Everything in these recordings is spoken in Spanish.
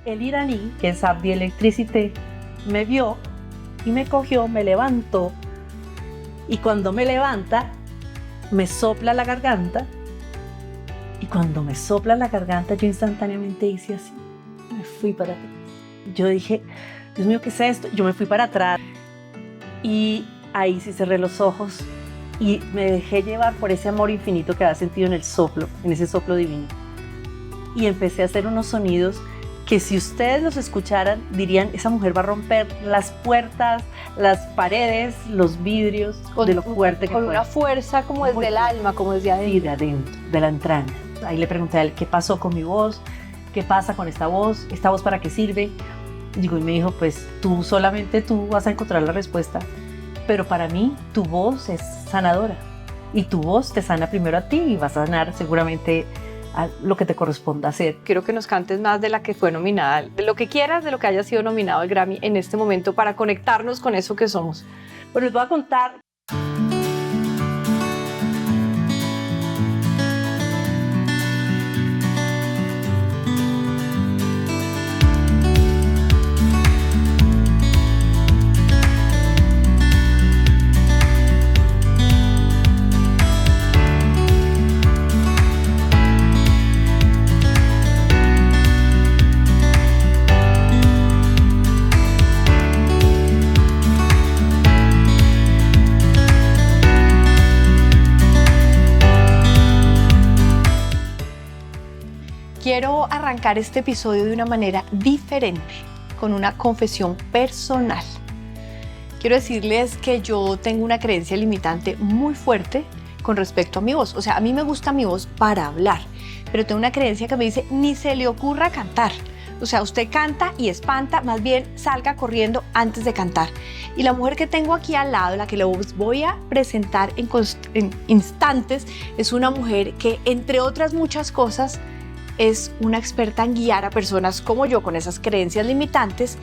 El iraní, que es Abdi Electricité, me vio y me cogió, me levantó, y cuando me levanta, me sopla la garganta, y cuando me sopla la garganta, yo instantáneamente hice así, me fui para atrás. Yo dije, Dios mío, ¿qué es esto? Yo me fui para atrás, y ahí sí cerré los ojos, y me dejé llevar por ese amor infinito que había sentido en el soplo, en ese soplo divino. Y empecé a hacer unos sonidos que si ustedes los escucharan, dirían, esa mujer va a romper las puertas, las paredes, los vidrios, de lo fuerte que fue. Con una fuerza como desde el alma, como desde adentro. Sí, de adentro, de la entraña. Ahí le pregunté a él, ¿qué pasó con mi voz? ¿Qué pasa con esta voz? ¿Esta voz para qué sirve? Y me dijo, pues solamente tú vas a encontrar la respuesta, pero para mí tu voz es sanadora y tu voz te sana primero a ti y vas a sanar seguramente a lo que te corresponda hacer. Quiero que nos cantes más de la que fue nominada, de lo que quieras, de lo que haya sido nominado al Grammy en este momento para conectarnos con eso que somos. Bueno, les voy a contar. Quiero arrancar este episodio de una manera diferente, con una confesión personal. Quiero decirles que yo tengo una creencia limitante muy fuerte con respecto a mi voz. O sea, a mí me gusta mi voz para hablar, pero tengo una creencia que me dice, ni se le ocurra cantar. O sea, usted canta y espanta, más bien salga corriendo antes de cantar. Y la mujer que tengo aquí al lado, la que les voy a presentar en instantes, es una mujer que, entre otras muchas cosas, es una experta en guiar a personas como yo con esas creencias limitantes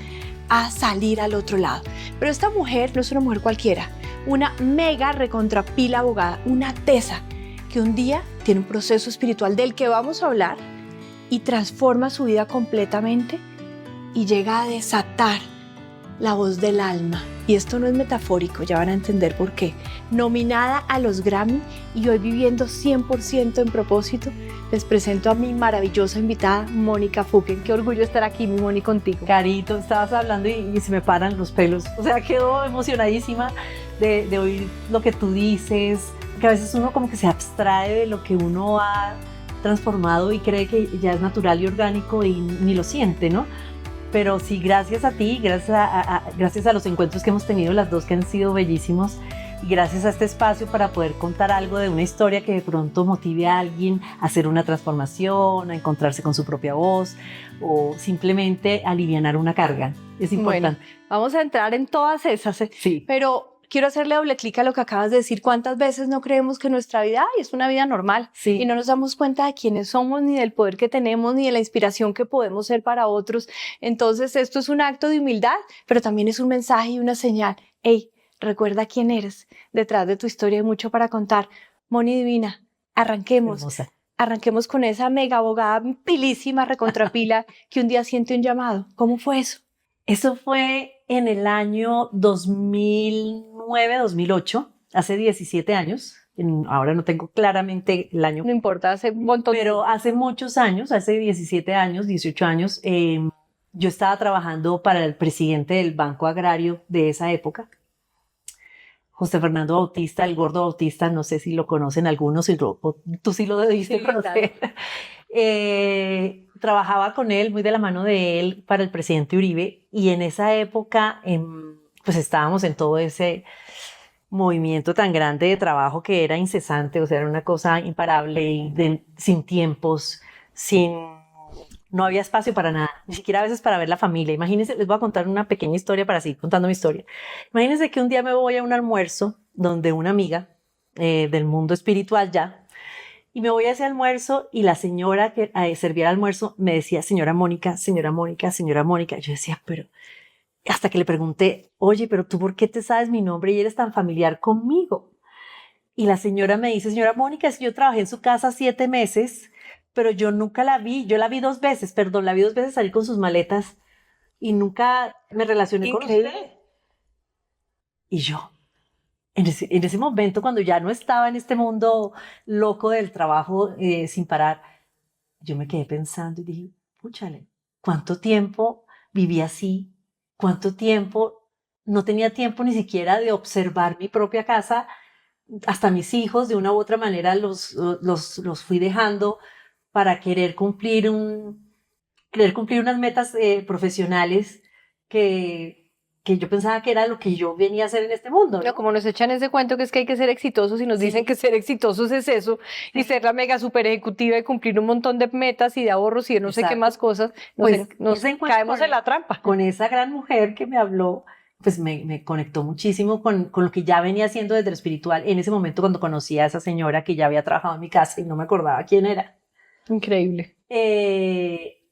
a salir al otro lado. Pero esta mujer no es una mujer cualquiera, una mega recontrapila abogada, una tesa que un día tiene un proceso espiritual del que vamos a hablar y transforma su vida completamente y llega a desatar la voz del alma. Y esto no es metafórico, ya van a entender por qué. Nominada a los Grammy y hoy viviendo 100% en propósito, les presento a mi maravillosa invitada, Mónica Fuquen. Qué orgullo estar aquí, mi Moni, contigo. Carito, estabas hablando y se me paran los pelos. O sea, quedo emocionadísima de oír lo que tú dices, que a veces uno como que se abstrae de lo que uno ha transformado y cree que ya es natural y orgánico y ni lo siente, ¿no? Pero sí, gracias a ti, gracias a los encuentros que hemos tenido las dos, que han sido bellísimos, y gracias a este espacio para poder contar algo de una historia que de pronto motive a alguien a hacer una transformación, a encontrarse con su propia voz o simplemente alivianar una carga. Es importante. Bueno, vamos a entrar en todas esas, Sí. Pero quiero hacerle doble clic a lo que acabas de decir. ¿Cuántas veces no creemos que nuestra vida es una vida normal? Sí. Y no nos damos cuenta de quiénes somos, ni del poder que tenemos, ni de la inspiración que podemos ser para otros. Entonces, esto es un acto de humildad, pero también es un mensaje y una señal. Hey, recuerda quién eres. Detrás de tu historia hay mucho para contar. Moni Divina, arranquemos. Hermosa. Arranquemos con esa mega abogada pilísima, recontrapila, que un día siente un llamado. ¿Cómo fue eso? Eso fue en el año 2009, 2008, hace 17 años. Ahora no tengo claramente el año. No importa, hace un montón. Pero hace muchos años, hace 17 años, 18 años, yo estaba trabajando para el presidente del Banco Agrario de esa época, José Fernando Bautista, el Gordo Bautista, no sé si lo conocen algunos, tú sí lo debiste conocer. Trabajaba con él, muy de la mano de él, para el presidente Uribe, y en esa época pues estábamos en todo ese movimiento tan grande de trabajo que era incesante, o sea, era una cosa imparable y sin tiempos, no había espacio para nada, ni siquiera a veces para ver la familia. Imagínense, les voy a contar una pequeña historia para seguir contando mi historia. Imagínense que un día me voy a un almuerzo donde una amiga del mundo espiritual ya, y me voy a ese almuerzo y la señora que servía el almuerzo me decía, señora Mónica, señora Mónica, señora Mónica. Yo decía, pero hasta que le pregunté, oye, pero tú ¿por qué te sabes mi nombre y eres tan familiar conmigo? Y la señora me dice, señora Mónica, es que yo trabajé en su casa 7 meses pero yo nunca la vi, yo la vi 2 veces, perdón, la vi 2 veces salir con sus maletas y nunca me relacioné con Increíble. usted. Y yo, en ese momento, cuando ya no estaba en este mundo loco del trabajo sin parar, yo me quedé pensando y dije, púchale, ¿cuánto tiempo viví así? ¿Cuánto tiempo no tenía tiempo ni siquiera de observar mi propia casa? Hasta mis hijos, de una u otra manera, los fui dejando para querer cumplir unas metas profesionales que yo pensaba que era lo que yo venía a hacer en este mundo, No, ¿no? como nos echan ese cuento que es que hay que ser exitosos y nos dicen que ser exitosos es eso y ser la mega super ejecutiva y cumplir un montón de metas y de ahorros y de no sé qué Exacto. más cosas, Pues nos ese encuentro caemos en la trampa. con esa gran mujer que me habló, pues me conectó muchísimo con lo que ya venía haciendo desde lo espiritual. En ese momento, cuando conocí a esa señora que ya había trabajado en mi casa y no me acordaba quién era. Increíble.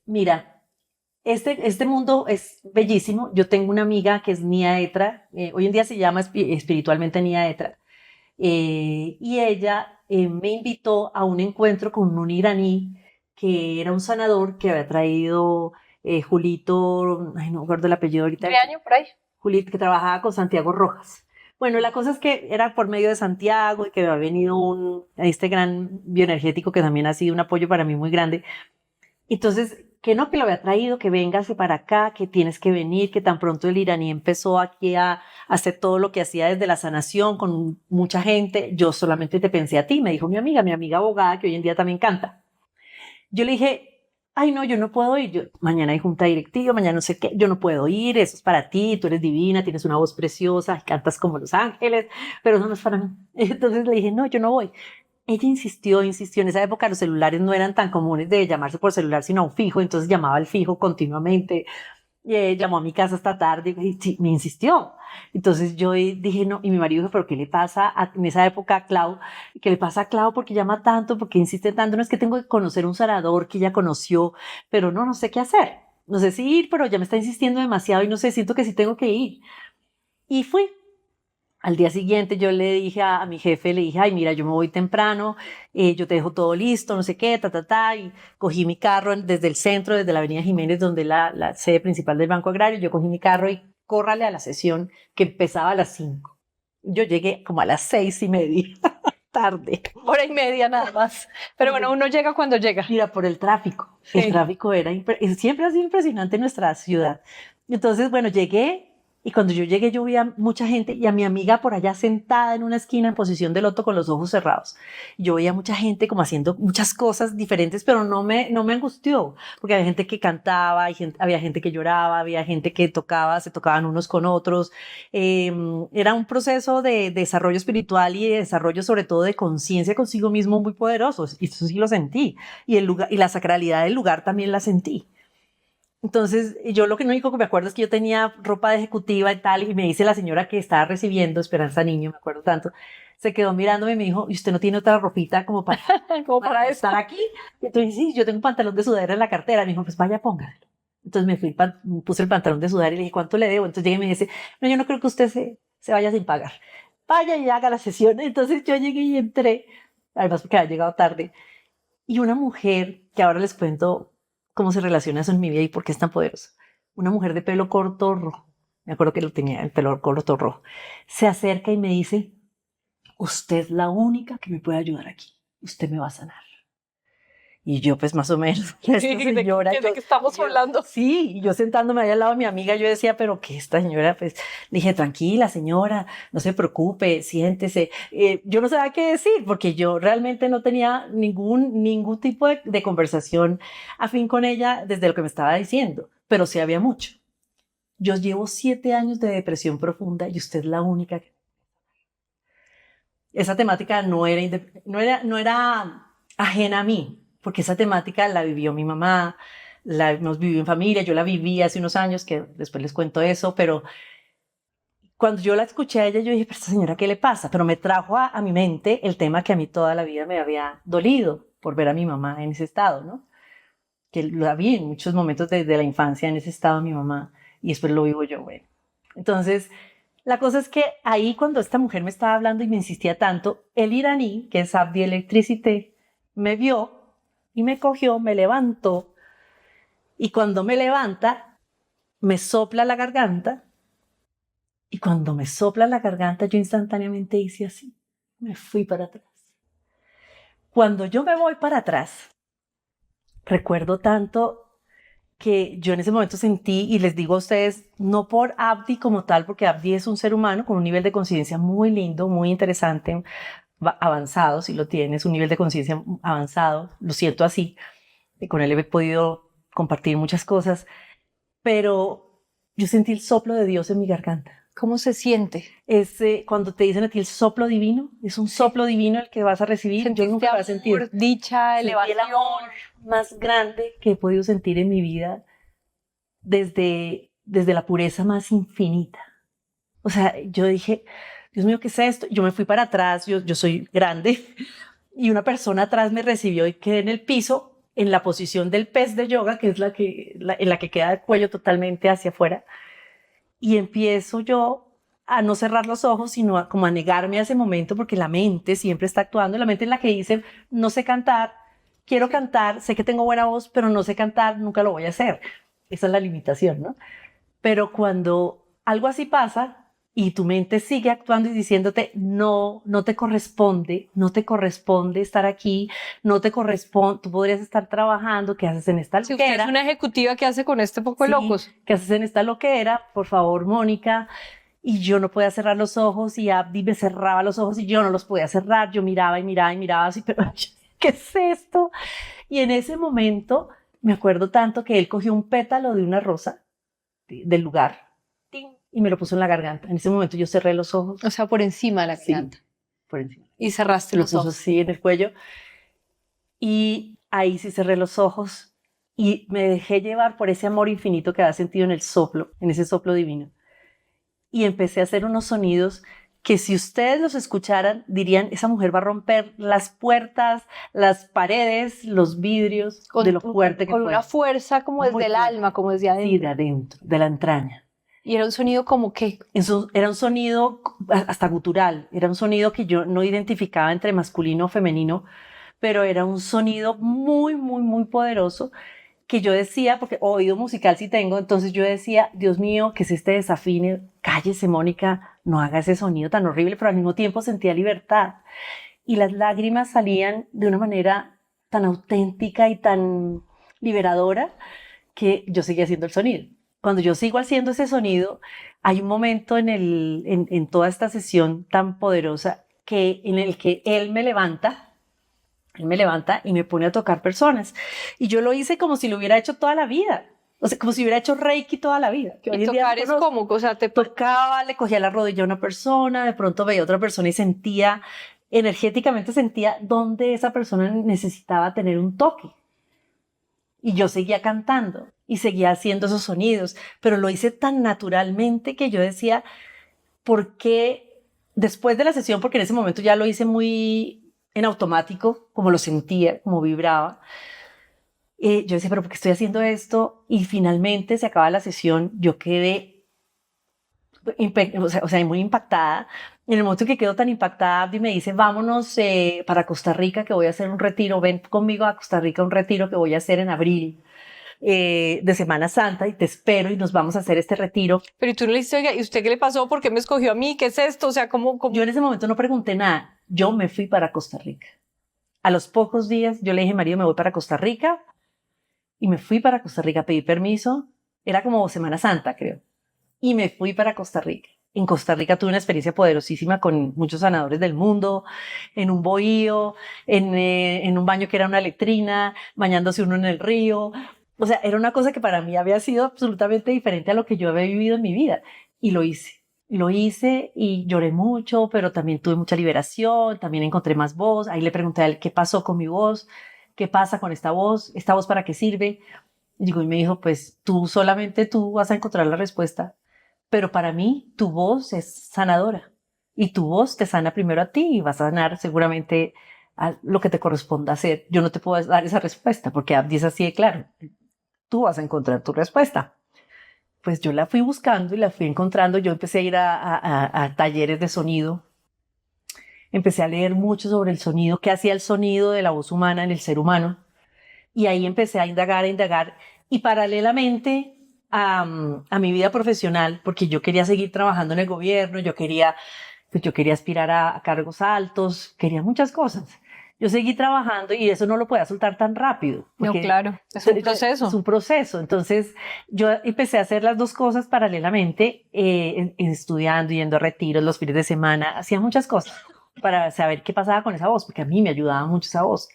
Mira, este mundo es bellísimo. Yo tengo una amiga que es Nia Etra, hoy en día se llama espiritualmente Nia Etra, y ella me invitó a un encuentro con un iraní que era un sanador que había traído Julito, ay, no me acuerdo el apellido ahorita, ¿Qué año por ahí? Julito, que trabajaba con Santiago Rojas. Bueno, la cosa es que era por medio de Santiago y que había venido este gran bioenergético que también ha sido un apoyo para mí muy grande. Entonces, que no, que lo había traído, que véngase para acá, que tienes que venir, que tan pronto el iraní empezó aquí a hacer todo lo que hacía desde la sanación con mucha gente, yo solamente te pensé a ti, me dijo mi amiga abogada, que hoy en día también canta. Yo le dije, ay no, yo no puedo ir, mañana hay junta directiva, mañana no sé qué, yo no puedo ir, eso es para ti, tú eres divina, tienes una voz preciosa, cantas como los ángeles, pero eso no es para mí. Entonces le dije, no, yo no voy. Ella insistió, insistió. En esa época los celulares no eran tan comunes de llamarse por celular, sino a un fijo, entonces llamaba al fijo continuamente. Llamó a mi casa esta tarde y sí, me insistió. Entonces yo dije, no, y mi marido dijo, pero ¿qué le pasa en esa época a Clau? ¿Qué le pasa a Clau? ¿Por qué llama tanto? ¿Por qué insiste tanto? No es que tengo que conocer un sanador que ella conoció, pero no sé qué hacer. No sé si ir, pero ya me está insistiendo demasiado y no sé, siento que sí tengo que ir. Y fui. Al día siguiente yo le dije a mi jefe, le dije, ay, mira, yo me voy temprano, yo te dejo todo listo, no sé qué, y cogí mi carro desde el centro, desde la Avenida Jiménez, donde la sede principal del Banco Agrario, yo cogí mi carro y córrale a la sesión que empezaba a las 5. Yo llegué como a las 6:30, tarde. Hora y media nada más. Pero bueno, uno llega cuando llega. Mira, por el tráfico. Sí. El tráfico siempre ha sido impresionante en nuestra ciudad. Entonces, bueno, llegué. Y cuando yo llegué, yo vi a mucha gente y a mi amiga por allá sentada en una esquina en posición de loto con los ojos cerrados. Yo veía mucha gente como haciendo muchas cosas diferentes, pero no me angustió, porque había gente que cantaba, había gente que lloraba, había gente que tocaba, se tocaban unos con otros. Era un proceso de desarrollo espiritual y de desarrollo sobre todo de conciencia consigo mismo muy poderoso. Y eso sí lo sentí. Y el lugar, y la sacralidad del lugar también la sentí. Entonces, yo lo único que me acuerdo es que yo tenía ropa de ejecutiva y tal, y me dice la señora que estaba recibiendo, Esperanza Niño, me acuerdo tanto, se quedó mirándome y me dijo, ¿y usted no tiene otra ropita como para, como para estar aquí? Y entonces, sí, yo tengo un pantalón de sudadera en la cartera. Me dijo, pues vaya, póngalo. Entonces me fui, puse el pantalón de sudadera y le dije, ¿cuánto le debo? Entonces llegué y me dice, no, yo no creo que usted se vaya sin pagar. Vaya y haga la sesión. Entonces yo llegué y entré, además porque había llegado tarde, y una mujer, que ahora les cuento cómo se relaciona eso en mi vida y por qué es tan poderoso. Una mujer de pelo corto rojo, me acuerdo que lo tenía, el pelo corto rojo, se acerca y me dice, usted es la única que me puede ayudar aquí, usted me va a sanar. Y yo pues más o menos, esta señora... ¿De qué estamos hablando? Sí, y yo sentándome ahí al lado de mi amiga, yo decía, pero que esta señora, pues, dije, tranquila señora, no se preocupe, siéntese. Yo no sabía qué decir, porque yo realmente no tenía ningún tipo de conversación afín con ella desde lo que me estaba diciendo, pero sí había mucho. Yo llevo 7 años de depresión profunda y usted es la única que... Esa temática no era ajena a mí, porque esa temática la vivió mi mamá, la hemos vivido en familia, yo la viví hace unos años, que después les cuento eso, pero cuando yo la escuché a ella, yo dije, pero esta señora, ¿qué le pasa? Pero me trajo a mi mente el tema que a mí toda la vida me había dolido por ver a mi mamá en ese estado, ¿no? Que la vi en muchos momentos desde la infancia en ese estado mi mamá, y después lo vivo yo, bueno. Entonces, la cosa es que ahí cuando esta mujer me estaba hablando y me insistía tanto, el iraní, que es Abdi Electricité, me vio y me cogió, me levantó, y cuando me levanta, me sopla la garganta, y cuando me sopla la garganta, yo instantáneamente hice así, me fui para atrás. Cuando yo me voy para atrás, recuerdo tanto que yo en ese momento sentí, y les digo a ustedes, no por Abdi como tal, porque Abdi es un ser humano con un nivel de conciencia muy lindo, muy interesante, avanzado, si lo tiene, es un nivel de conciencia avanzado, lo siento así, y con él he podido compartir muchas cosas, pero yo sentí el soplo de Dios en mi garganta. ¿Cómo se siente? Cuando te dicen a ti el soplo divino, es un soplo divino el que vas a recibir. Yo nunca lo he sentido. Dicha, elevación. El amor más grande que he podido sentir en mi vida desde la pureza más infinita. O sea, yo dije, Dios mío, ¿qué es esto? Yo me fui para atrás, yo soy grande, y una persona atrás me recibió y quedé en el piso, en la posición del pez de yoga, que es en la que queda el cuello totalmente hacia afuera. Y empiezo yo a no cerrar los ojos, sino como a negarme a ese momento, porque la mente siempre está actuando, la mente en la que dice, no sé cantar, quiero cantar, sé que tengo buena voz, pero no sé cantar, nunca lo voy a hacer. Esa es la limitación, ¿no? Pero cuando algo así pasa y tu mente sigue actuando y diciéndote, no te corresponde estar aquí, no te corresponde, tú podrías estar trabajando, ¿qué haces en esta loquera? Si usted es una ejecutiva, ¿qué hace con este poco de locos? ¿Qué haces en esta loquera? Por favor, Mónica. Y yo no podía cerrar los ojos y Abdi me cerraba los ojos y yo no los podía cerrar. Yo miraba y miraba y miraba así, pero ¿qué es esto? Y en ese momento me acuerdo tanto que él cogió un pétalo de una rosa del lugar y me lo puso en la garganta. En ese momento yo cerré los ojos. O sea, por encima de la garganta. Sí, por encima. Y cerraste los ojos. Sí, en el cuello. Y ahí sí cerré los ojos y me dejé llevar por ese amor infinito que había sentido en el soplo, en ese soplo divino. Y empecé a hacer unos sonidos que si ustedes los escucharan, dirían, esa mujer va a romper las puertas, las paredes, los vidrios, de lo fuerte que fue. Con una fuerza como desde el alma, como desde adentro. Sí, de adentro, de la entraña. Y era un sonido como que... Era un sonido hasta gutural, era un sonido que yo no identificaba entre masculino o femenino, pero era un sonido muy, muy, muy poderoso que yo decía, porque oído musical sí tengo, entonces yo decía, Dios mío, que es este desafine, cállese Mónica, no haga ese sonido tan horrible, pero al mismo tiempo sentía libertad. Y las lágrimas salían de una manera tan auténtica y tan liberadora que yo seguía haciendo el sonido. Cuando yo sigo haciendo ese sonido, hay un momento en toda esta sesión tan poderosa en el que él me levanta y me pone a tocar personas. Y yo lo hice como si lo hubiera hecho toda la vida. O sea, como si hubiera hecho Reiki toda la vida. Que hoy en día es como, o sea, te tocaba, le cogía la rodilla a una persona, de pronto veía a otra persona y sentía, energéticamente sentía dónde esa persona necesitaba tener un toque. Y yo seguía cantando y seguía haciendo esos sonidos, pero lo hice tan naturalmente que yo decía, ¿por qué después de la sesión? Porque en ese momento ya lo hice muy en automático, como lo sentía, como vibraba. Yo decía, ¿pero por qué estoy haciendo esto? Y finalmente se acaba la sesión, yo quedé muy impactada. En el momento que quedo tan impactada, Abdi me dice, vámonos para Costa Rica, que voy a hacer un retiro, ven conmigo a Costa Rica, un retiro que voy a hacer en abril. De Semana Santa y te espero y nos vamos a hacer este retiro. Pero tú no le dijiste, oiga, ¿y usted qué le pasó? ¿Por qué me escogió a mí? ¿Qué es esto? O sea, ¿cómo? Yo en ese momento no pregunté nada. Yo me fui para Costa Rica. A los pocos días yo le dije, marido, me voy para Costa Rica. Y me fui para Costa Rica, pedí permiso. Era como Semana Santa, creo. Y me fui para Costa Rica. En Costa Rica tuve una experiencia poderosísima con muchos sanadores del mundo, en un bohío, en un baño que era una letrina, bañándose uno en el río. O sea, era una cosa que para mí había sido absolutamente diferente a lo que yo había vivido en mi vida. Y lo hice. Lo hice y lloré mucho, pero también tuve mucha liberación, también encontré más voz. Ahí le pregunté a él qué pasó con mi voz, qué pasa con esta voz para qué sirve. Y me dijo, pues solamente tú vas a encontrar la respuesta, pero para mí tu voz es sanadora y tu voz te sana primero a ti y vas a sanar seguramente a lo que te corresponda hacer. Yo no te puedo dar esa respuesta porque Abdi es así de claro. Tú vas a encontrar tu respuesta. Pues yo la fui buscando y la fui encontrando. Yo empecé a ir a talleres de sonido. Empecé a leer mucho sobre el sonido, qué hacía el sonido de la voz humana en el ser humano. Y ahí empecé a indagar, y paralelamente a mi vida profesional, porque yo quería seguir trabajando en el gobierno, pues yo quería aspirar a cargos altos, quería muchas cosas. Yo seguí trabajando y eso no lo podía soltar tan rápido. No, Porque claro, es un es proceso. un proceso. Entonces, yo empecé a hacer las dos cosas paralelamente, estudiando, yendo a retiros los fines de semana, hacía muchas cosas para saber qué pasaba con esa voz, porque a mí me ayudaba mucho esa voz.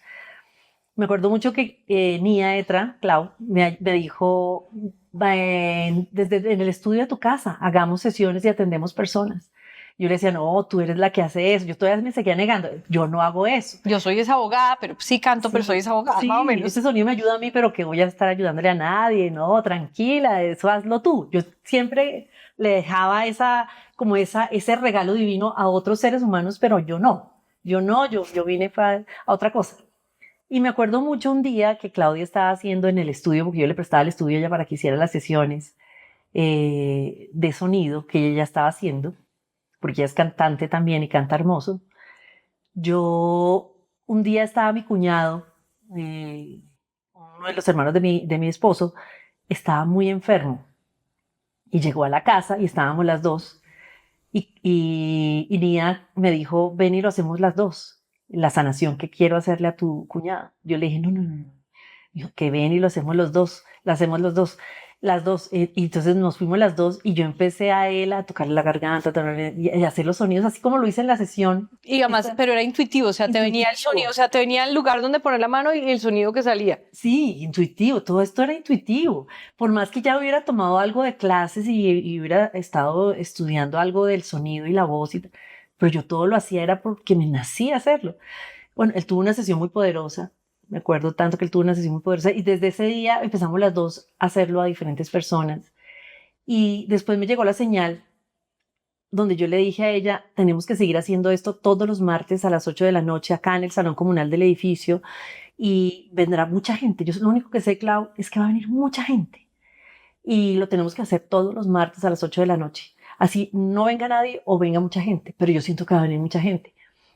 Me acuerdo mucho que Nia Etra, Clau, me dijo, desde en el estudio de tu casa, hagamos sesiones y atendemos personas. Yo le decía, no, tú eres la que hace eso. Yo todavía me seguía negando, yo no hago eso. Yo soy esa abogada, pero sí canto, pero soy esa abogada, Sí, más o menos. ese sonido me ayuda a mí, pero que voy a estar ayudándole a nadie, no, tranquila, eso hazlo tú. Yo siempre le dejaba ese regalo divino a otros seres humanos, pero yo no. Yo vine a otra cosa. Y me acuerdo mucho un día que Claudia estaba haciendo en el estudio, porque yo le prestaba el estudio a ella para que hiciera las sesiones de sonido que ella ya estaba haciendo, porque ella es cantante también y canta hermoso. Un día estaba mi cuñado, uno de los hermanos de mi esposo, estaba muy enfermo y llegó a la casa y estábamos las dos. Y Nia me dijo, ven y lo hacemos las dos, la sanación que quiero hacerle a tu cuñado. Yo le dije, no, no, no, no. Dijo, que ven y lo hacemos los dos, la hacemos los dos, las dos. Y entonces nos fuimos las dos y yo empecé a él a tocarle la garganta y hacer los sonidos así como lo hice en la sesión. Y además, pero era intuitivo, o sea, te venía el sonido, o sea, te venía el lugar donde poner la mano y el sonido que salía. Sí, intuitivo, todo esto era intuitivo. Por más que ya hubiera tomado algo de clases y hubiera estado estudiando algo del sonido y la voz, pero yo todo lo hacía era porque me nacía hacerlo. Bueno, él tuvo una sesión muy poderosa. Me acuerdo tanto que él tuvo una sesión muy poderosa y desde ese día empezamos las dos a hacerlo a diferentes personas. Y después me llegó la señal donde yo le dije a ella, tenemos que seguir haciendo esto todos los martes a las 8 de la noche acá en el salón comunal del edificio y vendrá mucha gente. Yo lo único que sé, Clau, es que va a venir mucha gente y lo tenemos que hacer todos los martes a las 8 de la noche. Así no venga nadie o venga mucha gente, pero yo siento que va a venir mucha gente.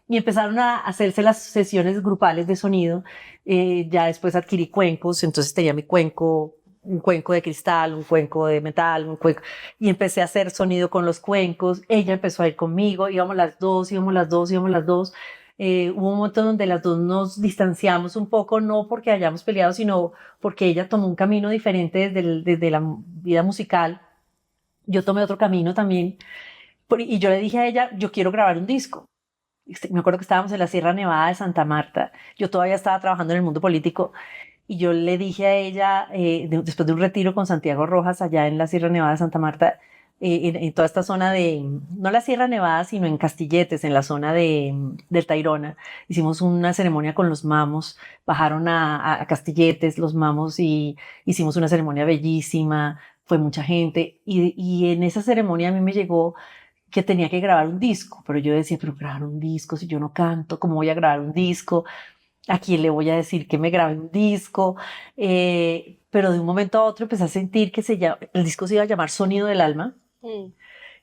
Y empezaron a hacerse las sesiones grupales de sonido. Ya después adquirí cuencos, entonces tenía mi cuenco, un cuenco de cristal, un cuenco de metal, un cuenco, y empecé a hacer sonido con los cuencos. Ella empezó a ir conmigo, íbamos las dos. Hubo un momento donde las dos nos distanciamos un poco, no porque hayamos peleado, sino porque ella tomó un camino diferente desde la vida musical. Yo tomé otro camino también. Y yo le dije a ella, yo quiero grabar un disco. Me acuerdo que estábamos en la Sierra Nevada de Santa Marta. Yo todavía estaba trabajando en el mundo político y yo le dije a ella, después de un retiro con Santiago Rojas allá en la Sierra Nevada de Santa Marta, en toda esta zona no la Sierra Nevada, sino en Castilletes, en la zona del Tayrona, hicimos una ceremonia con los mamos, bajaron a Castilletes los mamos y hicimos una ceremonia bellísima, fue mucha gente y en esa ceremonia a mí me llegó que tenía que grabar un disco, pero yo decía, pero grabar un disco, si yo no canto, ¿cómo voy a grabar un disco? ¿A quién le voy a decir que me grabe un disco? Pero de un momento a otro empecé a sentir que el disco se iba a llamar Sonido del Alma.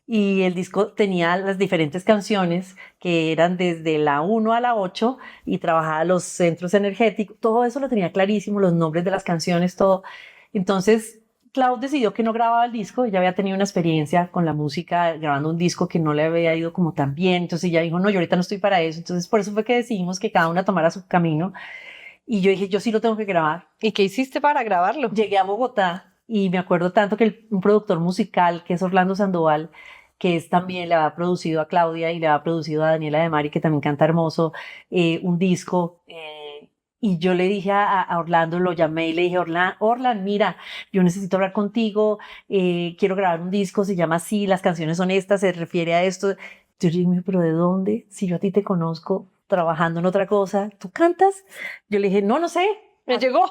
Y el disco tenía las diferentes canciones que eran desde la 1 a la 8 y trabajaba los centros energéticos, todo eso lo tenía clarísimo, los nombres de las canciones, todo. Entonces, Clau decidió que no grababa el disco, ella había tenido una experiencia con la música grabando un disco que no le había ido como tan bien, entonces ella dijo, no, yo ahorita no estoy para eso, entonces por eso fue que decidimos que cada una tomara su camino y yo dije, yo sí lo tengo que grabar. ¿Y qué hiciste para grabarlo? Llegué a Bogotá y me acuerdo tanto que un productor musical que es Orlando Sandoval, que también le ha producido a Claudia y le ha producido a Daniela de Mari, que también canta hermoso, un disco. Y yo le dije a Orlando, lo llamé y le dije, Orlando, mira, yo necesito hablar contigo, quiero grabar un disco, se llama así, las canciones son estas, se refiere a esto. Yo le dije, pero ¿de dónde? Si yo a ti te conozco trabajando en otra cosa, ¿tú cantas? Yo le dije, no sé. Me llegó,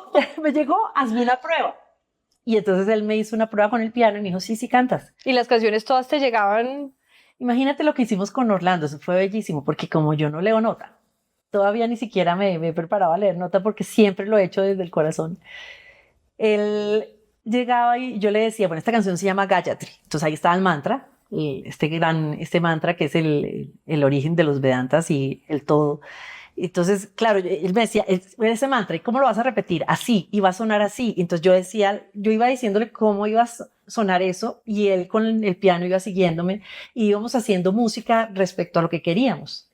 hazme una prueba. Y entonces él me hizo una prueba con el piano y me dijo, sí, cantas. ¿Y las canciones todas te llegaban? Imagínate lo que hicimos con Orlando, eso fue bellísimo, porque como yo no leo nota, todavía ni siquiera me preparaba a leer nota porque siempre lo he hecho desde el corazón. Él llegaba y yo le decía, bueno, esta canción se llama Gayatri. Entonces ahí estaba el mantra, este mantra que es el origen de los Vedantas y el todo. Entonces, claro, él me decía, ese mantra, ¿y cómo lo vas a repetir? Así, y va a sonar así. Entonces yo iba diciéndole cómo iba a sonar eso, y él con el piano iba siguiéndome, y íbamos haciendo música respecto a lo que queríamos.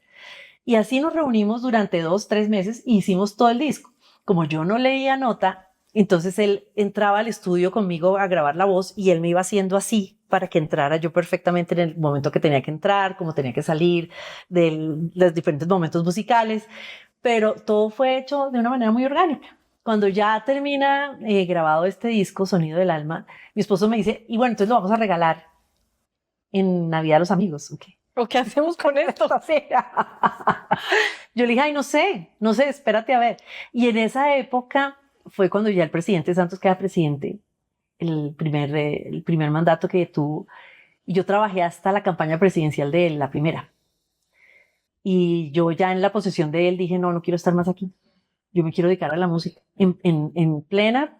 Y así nos reunimos durante 2, 3 meses y hicimos todo el disco. Como yo no leía nota, entonces él entraba al estudio conmigo a grabar la voz y él me iba haciendo así para que entrara yo perfectamente en el momento que tenía que entrar, como tenía que salir de los diferentes momentos musicales, pero todo fue hecho de una manera muy orgánica. Cuando ya termina grabado este disco, Sonido del Alma, mi esposo me dice, y bueno, entonces lo vamos a regalar en Navidad a los amigos. Okay. ¿O qué hacemos con esto? Yo le dije, ay, no sé, espérate a ver. Y en esa época fue cuando ya el presidente Santos queda presidente, el primer mandato que tuvo, y yo trabajé hasta la campaña presidencial de él, la primera. Y yo ya en la posesión de él dije, no quiero estar más aquí. Yo me quiero dedicar a la música. En plena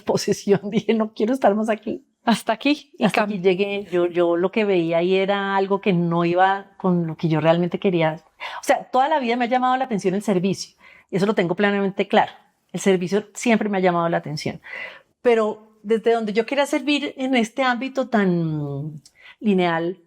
posesión dije, no quiero estar más aquí. Hasta aquí. Hasta aquí llegué. Yo lo que veía ahí era algo que no iba con lo que yo realmente quería. O sea, toda la vida me ha llamado la atención el servicio. Eso lo tengo plenamente claro. El servicio siempre me ha llamado la atención. Pero desde donde yo quería servir en este ámbito tan lineal,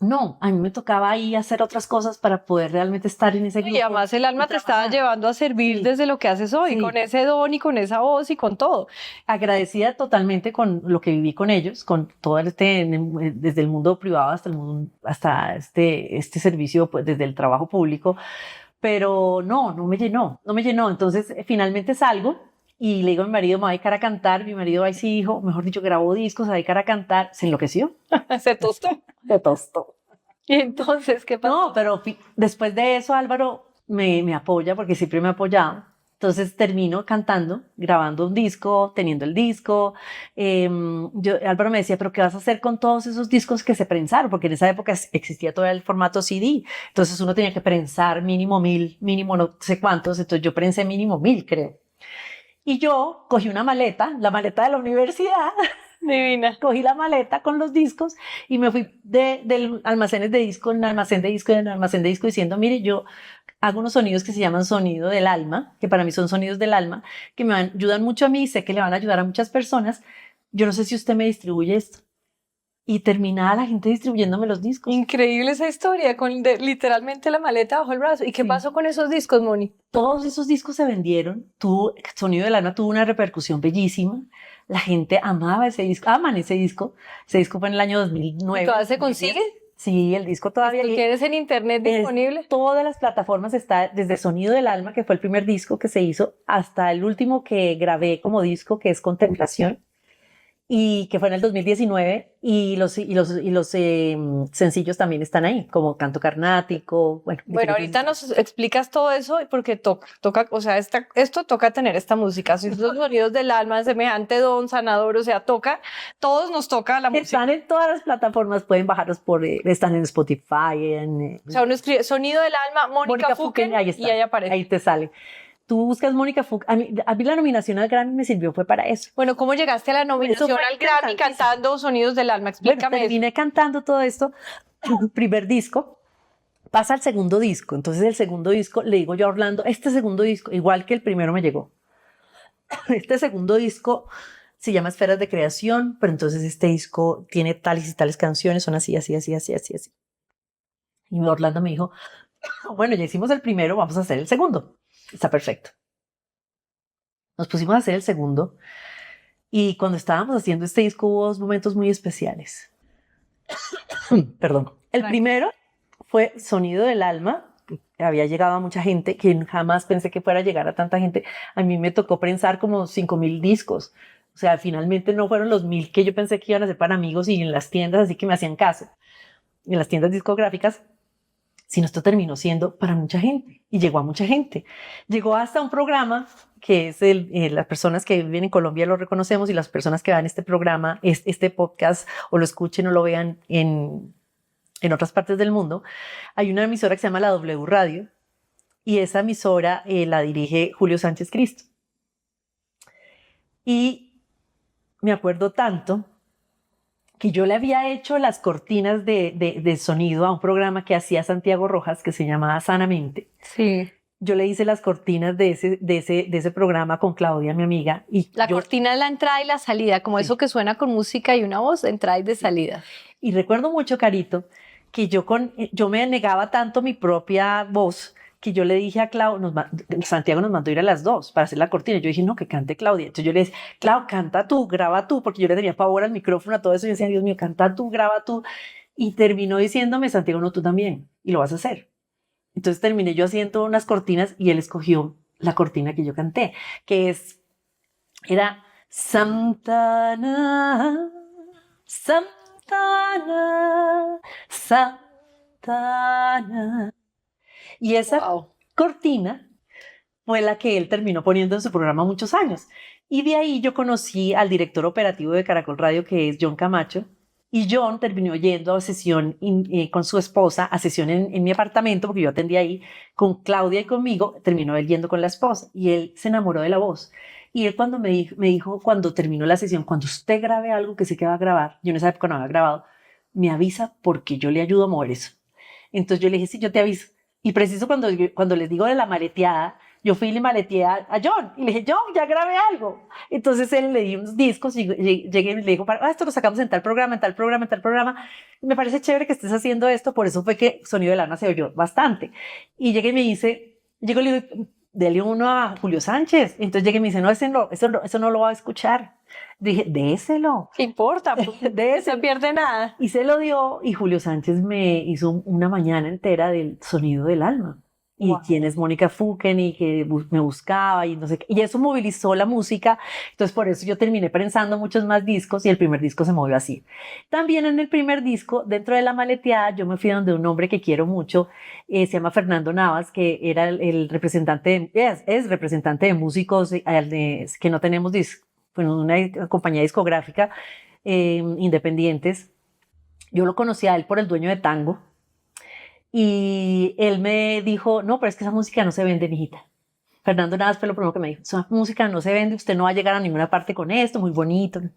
no, a mí me tocaba ahí hacer otras cosas para poder realmente estar en ese grupo. Y además el alma te estaba llevando a servir desde lo que haces hoy, con ese don y con esa voz y con todo. Agradecida totalmente con lo que viví con ellos, con todo desde el mundo privado hasta este servicio, pues desde el trabajo público, pero no me llenó. Entonces finalmente salgo y le digo a mi marido, me voy a dedicar a cantar. Mi marido ahí sí dijo, mejor dicho, grabó discos, se va a dedicar a cantar. Se enloqueció. Se tostó. Se tostó. ¿Y entonces qué pasó? No, pero después de eso Álvaro me apoya, porque siempre me ha apoyado. Entonces termino cantando, grabando un disco, teniendo el disco. Álvaro me decía, pero ¿qué vas a hacer con todos esos discos que se prensaron? Porque en esa época existía todavía el formato CD. Entonces uno tenía que prensar mínimo 1000, mínimo no sé cuántos. Entonces yo prensé mínimo 1000, creo. Y yo cogí una maleta, la maleta de la universidad. Divina. Cogí la maleta con los discos y me fui del almacén de disco en almacén de disco diciendo, mire, yo hago unos sonidos que se llaman sonido del alma, que para mí son sonidos del alma, que me ayudan mucho a mí, sé que le van a ayudar a muchas personas. Yo no sé si usted me distribuye esto. Y terminaba la gente distribuyéndome los discos. Increíble esa historia, con literalmente la maleta bajo el brazo. ¿Y qué pasó con esos discos, Moni? Todos esos discos se vendieron. Sonido del Alma tuvo una repercusión bellísima. La gente amaba ese disco, aman ese disco. Ese disco fue en el año 2009. ¿Todavía se consigue? Sí, el disco todavía. ¿Lo tienes en internet disponible? Todas las plataformas está, desde Sonido del Alma, que fue el primer disco que se hizo, hasta el último que grabé como disco, que es Contemplación, y que fue en el 2019, y los sencillos también están ahí, como Canto Carnático. Bueno, ahorita nos explicas todo eso, porque toca, o sea, esto toca tener esta música, si los sonidos del alma, semejante don sanador, o sea, todos nos toca la música. Están en todas las plataformas, pueden bajarlos están en Spotify, o sea, uno escribe Sonido del Alma, Mónica Fuquen, y ahí aparece. Ahí te sale. Tú buscas Mónica Fuquen. A mí la nominación al Grammy me sirvió, fue para eso. Bueno, ¿cómo llegaste a la nominación al Grammy cantando Sonidos del Alma? Explícame. Bueno, terminé cantando todo esto, primer disco, pasa al segundo disco. Entonces el segundo disco, le digo yo a Orlando, este segundo disco, igual que el primero me llegó. Este segundo disco se llama Esferas de Creación, pero entonces este disco tiene tales y tales canciones, son así. Y Orlando me dijo, bueno, ya hicimos el primero, vamos a hacer el segundo. Está perfecto. Nos pusimos a hacer el segundo y cuando estábamos haciendo este disco hubo 2 momentos muy especiales. Perdón. El primero fue Sonido del Alma. Había llegado a mucha gente que jamás pensé que fuera a llegar a tanta gente. A mí me tocó prensar como 5,000 discos. O sea, finalmente no fueron los 1,000 que yo pensé que iban a ser para amigos y en las tiendas, así que me hacían caso. En las tiendas discográficas, sino esto terminó siendo para mucha gente y llegó a mucha gente. Llegó hasta un programa que es las personas que viven en Colombia lo reconocemos y las personas que vean este programa, este podcast o lo escuchen o lo vean en otras partes del mundo. Hay una emisora que se llama la W Radio y esa emisora la dirige Julio Sánchez Cristo. Y me acuerdo tanto que yo le había hecho las cortinas de sonido a un programa que hacía Santiago Rojas que se llamaba Sanamente. Sí. Yo le hice las cortinas de ese programa con Claudia, mi amiga. Y La cortina es la entrada y la salida, como Sí. eso que suena con música y una voz, entrada y de salida. Y recuerdo mucho, Carito, que yo me negaba tanto mi propia voz que yo le dije a Santiago nos mandó ir a las 2 para hacer la cortina. Yo dije, no, que cante Claudia. Entonces yo le dije, Clau, canta tú, graba tú, porque yo le tenía pavor al micrófono, a todo eso. Y yo decía, Dios mío, canta tú, graba tú. Y terminó diciéndome, Santiago, no, tú también, y lo vas a hacer. Entonces terminé yo haciendo unas cortinas y él escogió la cortina que yo canté, era Santana, Santana, Santana. Y esa cortina fue la que él terminó poniendo en su programa muchos años. Y de ahí yo conocí al director operativo de Caracol Radio, que es John Camacho. Y John terminó yendo a sesión con su esposa, a sesión en mi apartamento, porque yo atendía ahí con Claudia y conmigo, terminó él yendo con la esposa. Y él se enamoró de la voz. Y él cuando me dijo, cuando terminó la sesión, cuando usted grabe algo que sé que va a grabar, yo en esa época no había grabado, me avisa porque yo le ayudo a mover eso. Entonces yo le dije, sí, yo te aviso. Y preciso cuando les digo de la maleteada, yo fui y le maleteé a John y le dije, John, ya grabé algo. Entonces él le di unos discos y llegué y le dijo, esto lo sacamos en tal programa, en tal programa, en tal programa. Me parece chévere que estés haciendo esto, por eso fue que Sonido del Alma se oyó bastante. Y llegué y me dice, y le digo, dele uno a Julio Sánchez. Entonces llegué y me dice, no, eso no lo va a escuchar. Dije, déselo. ¿Qué importa? No se pierde nada. Y se lo dio y Julio Sánchez me hizo una mañana entera del Sonido del Alma. Y quién es Mónica Fuquen y que me buscaba y no sé qué. Y eso movilizó la música. Entonces por eso yo terminé prensando muchos más discos y el primer disco se movió así. También en el primer disco, dentro de la maleteada, yo me fui donde un hombre que quiero mucho, se llama Fernando Navas, que era el representante, es representante de músicos que no tenemos una compañía discográfica independientes. Yo lo conocí a él por el dueño de Tango. Y él me dijo, no, pero es que esa música no se vende, mijita. Fernando Navas fue lo primero que me dijo, esa música no se vende, usted no va a llegar a ninguna parte con esto, muy bonito. Le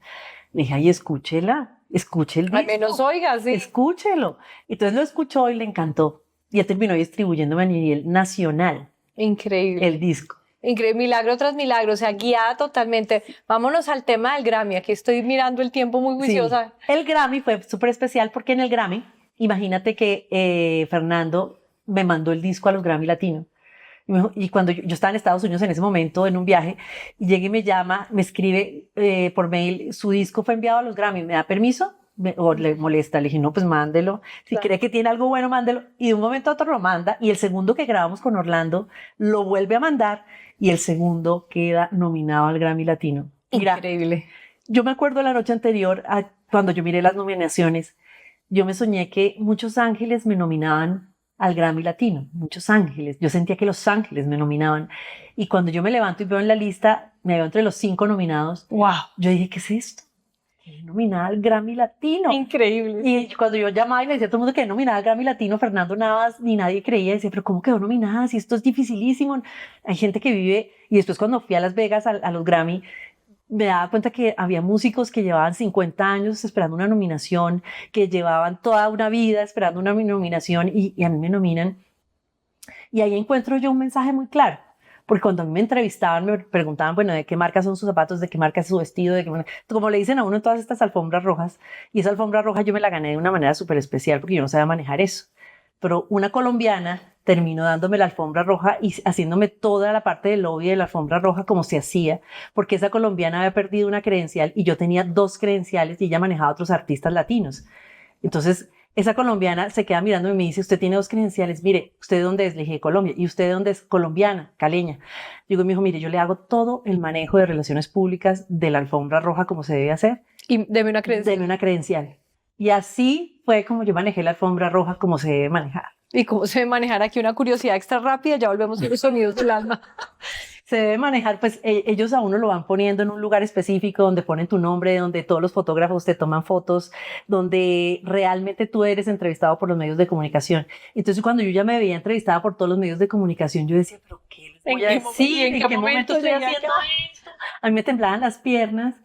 dije, ay, escuche el disco. Al menos oiga, sí. Escúchelo. Entonces lo escuchó y le encantó. Y ya terminó distribuyéndome a nivel nacional. Increíble. El disco. Increíble, milagro tras milagro, o sea, guiada totalmente. Vámonos al tema del Grammy, aquí estoy mirando el tiempo muy juiciosa. Sí. El Grammy fue súper especial porque en el Grammy, imagínate que Fernando me mandó el disco a los Grammy Latino. Y cuando yo estaba en Estados Unidos en ese momento, en un viaje, y llega y me llama, me escribe por mail, su disco fue enviado a los Grammy, ¿me da permiso? O le molesta, le dije, no, pues mándelo. Si cree que tiene algo bueno, mándelo. Y de un momento a otro lo manda, y el segundo que grabamos con Orlando lo vuelve a mandar, y el segundo queda nominado al Grammy Latino. Mira, increíble. Yo me acuerdo la noche anterior, cuando yo miré las nominaciones, yo me soñé que muchos ángeles me nominaban al Grammy Latino, muchos ángeles. Yo sentía que los ángeles me nominaban. Y cuando yo me levanto y veo en la lista, me veo entre los 5 nominados. ¡Wow! Yo dije, ¿qué es esto? Nominada al Grammy Latino. Increíble. Y cuando yo llamaba y le decía a todo el mundo que nominada al Grammy Latino, Fernando Navas, ni nadie creía. Decía, pero ¿cómo quedó nominada? Si esto es dificilísimo. Hay gente que vive... Y después cuando fui a Las Vegas a los Grammy, me daba cuenta que había músicos que llevaban 50 años esperando una nominación, que llevaban toda una vida esperando una nominación y a mí me nominan. Y ahí encuentro yo un mensaje muy claro. Porque cuando a mí me entrevistaban, me preguntaban, bueno, ¿de qué marca son sus zapatos? ¿De qué marca es su vestido? Como le dicen a uno en todas estas alfombras rojas. Y esa alfombra roja yo me la gané de una manera súper especial porque yo no sabía manejar eso. Pero una colombiana terminó dándome la alfombra roja y haciéndome toda la parte del lobby de la alfombra roja como se hacía, porque esa colombiana había perdido una credencial y yo tenía 2 credenciales y ella manejaba a otros artistas latinos. Entonces, esa colombiana se queda mirando y me dice, usted tiene 2 credenciales, mire, ¿usted de dónde es? Le dije, Colombia. ¿Y usted de dónde es? Colombiana, caleña. Digo, me dijo, mire, yo le hago todo el manejo de relaciones públicas de la alfombra roja como se debe hacer. Y deme una credencial. Deme una credencial. Y así fue como yo manejé la alfombra roja como se debe manejar. ¿Y cómo se debe manejar aquí? Una curiosidad extra rápida, ya volvemos a los sonidos del alma. Se debe manejar, pues ellos a uno lo van poniendo en un lugar específico donde ponen tu nombre, donde todos los fotógrafos te toman fotos, donde realmente tú eres entrevistado por los medios de comunicación. Entonces cuando yo ya me veía entrevistada por todos los medios de comunicación, yo decía, ¿pero qué les voy a decir? ¿En qué momento estoy haciendo esto? A mí me temblaban las piernas.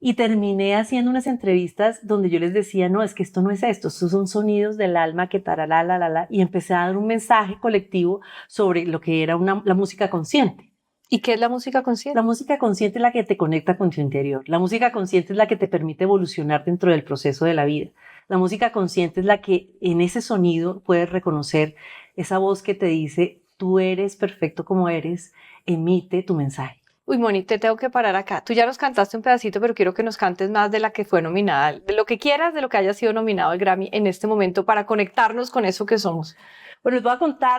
Y terminé haciendo unas entrevistas donde yo les decía, no, es que esto no es esto, estos son sonidos del alma que tarala, la, la, y empecé a dar un mensaje colectivo sobre lo que era la música consciente. ¿Y qué es la música consciente? La música consciente es la que te conecta con tu interior. La música consciente es la que te permite evolucionar dentro del proceso de la vida. La música consciente es la que en ese sonido puedes reconocer esa voz que te dice, tú eres perfecto como eres, emite tu mensaje. Uy, Moni, te tengo que parar acá. Tú ya nos cantaste un pedacito, pero quiero que nos cantes más de la que fue nominada, de lo que quieras, de lo que haya sido nominado al Grammy en este momento para conectarnos con eso que somos. Bueno, les voy a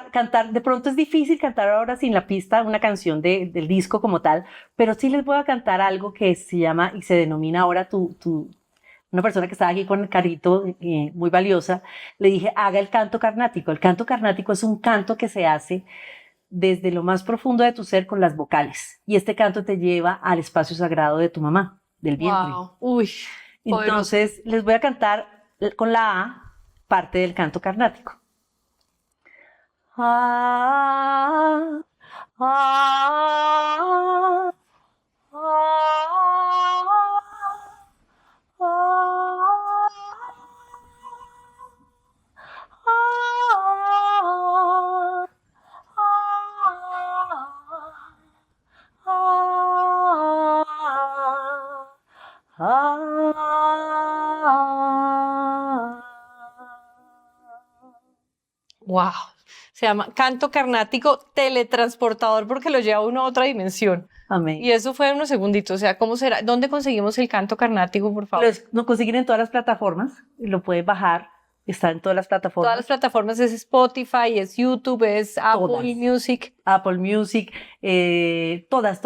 cantar, de pronto es difícil cantar ahora sin la pista una canción del disco como tal, pero sí les voy a cantar algo que se llama y se denomina ahora una persona que estaba aquí con el carrito muy valiosa, le dije, haga el canto carnático. El canto carnático es un canto que se hace desde lo más profundo de tu ser con las vocales. Y este canto te lleva al espacio sagrado de tu mamá, del vientre. Wow. Uy, entonces, les voy a cantar con la A parte del canto carnático. Ah, ah, wow. Se llama canto carnático teletransportador porque lo lleva uno a otra dimensión. Amén. Y eso fue unos segunditos. O sea, ¿cómo será? ¿Dónde conseguimos el canto carnático, por favor? Lo consiguen en todas las plataformas. Lo puedes bajar. Está en todas las plataformas. Todas las plataformas, es Spotify, es YouTube, es Apple Music. Apple Music, todas,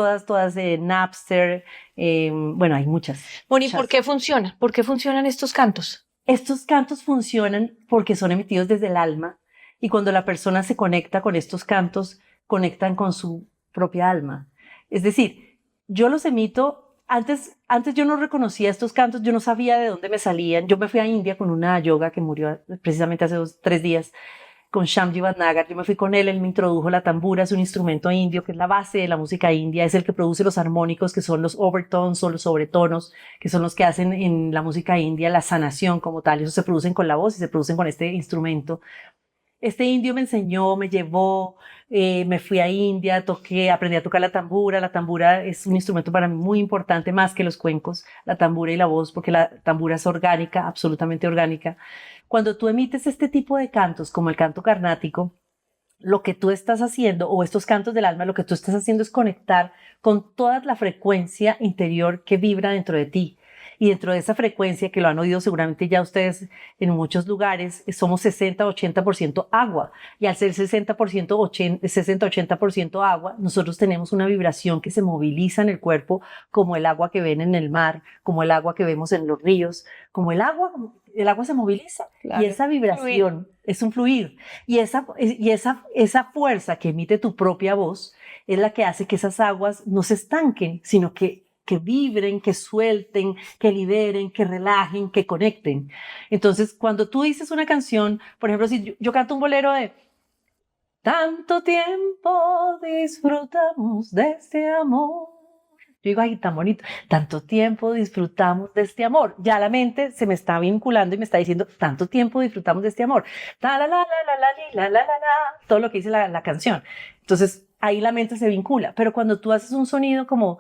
Napster, bueno, hay muchas. Moni, ¿por qué funciona? ¿Por qué funcionan estos cantos? Estos cantos funcionan porque son emitidos desde el alma y cuando la persona se conecta con estos cantos, conectan con su propia alma. Es decir, yo los emito. Antes yo no reconocía estos cantos, yo no sabía de dónde me salían. Yo me fui a India con una yoga que murió precisamente hace 3 días, con Shyamji Bhatnagar. Yo me fui con él me introdujo la tambura, es un instrumento indio que es la base de la música india, es el que produce los armónicos, que son los overtones o los sobretonos, que son los que hacen en la música india la sanación como tal. Esos se producen con la voz y se producen con este instrumento. Este indio me enseñó, me llevó, me fui a India, aprendí a tocar la tambura. La tambura es un instrumento para mí muy importante, más que los cuencos, la tambura y la voz, porque la tambura es orgánica, absolutamente orgánica. Cuando tú emites este tipo de cantos, como el canto carnático, lo que tú estás haciendo, o estos cantos del alma, lo que tú estás haciendo es conectar con toda la frecuencia interior que vibra dentro de ti. Y dentro de esa frecuencia, que lo han oído seguramente ya ustedes en muchos lugares, somos 60-80% agua. Y al ser 60-80% agua, nosotros tenemos una vibración que se moviliza en el cuerpo, como el agua que ven en el mar, como el agua que vemos en los ríos, como el agua se moviliza. Claro. Y esa vibración es un fluir. Y esa fuerza que emite tu propia voz es la que hace que esas aguas no se estanquen, sino que vibren, que suelten, que liberen, que relajen, que conecten. Entonces, cuando tú dices una canción, por ejemplo, si yo canto un bolero de tanto tiempo disfrutamos de este amor. Yo digo, ay, tan bonito, tanto tiempo disfrutamos de este amor. Ya la mente se me está vinculando y me está diciendo, tanto tiempo disfrutamos de este amor. Ta, la, la, la, la, la, la, la, la, todo lo que dice la canción. Entonces, ahí la mente se vincula. Pero cuando tú haces un sonido como